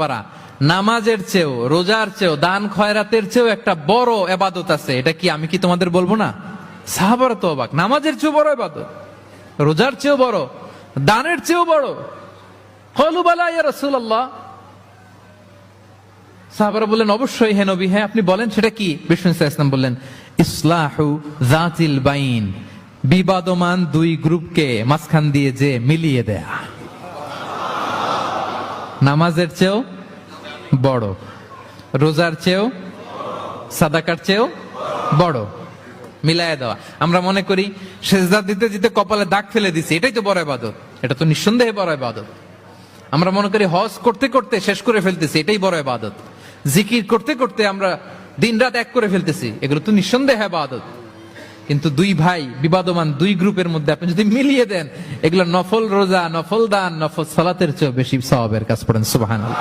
পারা নামাজের চেয়েও, রোজার চেয়েও, দান খয়রাতের চেয়েও একটা বড় ইবাদত আছে। এটা কি আমি কি তোমাদের বলবো না? সাহাবারা তো অবাক, নামাজের চেয়েও বড় ইবাদত, রোজার চেয়েও বড়, দানের চেয়েও বড়। ক্বালু বালা ইয়া রাসূলুল্লাহ। সাহাবারা বললেন অবশ্যই হে নবী, হ্যাঁ আপনি বলেন সেটা কি? বিষ্ণু সাল্লাল্লাহু আলাইহি ওয়াসাল্লাম বললেন ইসলাহু যাতিল বাইন, বিবাদমান দুই গ্রুপকে মাঝখান দিয়ে যে মিলিয়ে দেয়া। নামাজের চেয়েও বড়, রোজার চেয়েও, সাদাকার চেয়েও বড়, মিলায় দেওয়া। আমরা মনে করি সেজদা দিতে দিতে কপালে দাগ ফেলে দিছি, এটাই তো বড় ইবাদত। এটা তো নিঃসন্দেহে বড় ইবাদত। আমরা মনে করি হজ করতে করতে শেষ করে ফেলতেছি, এটাই বড় ইবাদত। জিকির করতে করতে আমরা দিনরাত এক করে ফেলতেছি, এগুলো তো নিঃসন্দেহে ইবাদত। কিন্তু দুই ভাই বিবাদমান দুই গ্রুপের মধ্যে আপনি যদি মিলিয়ে দেন, এগুলো নফল রোজা, নফল দান, নফল সালাতের চেয়ে বেশি সওয়াবের কাজ। পড়েন সুবহানাল্লাহ।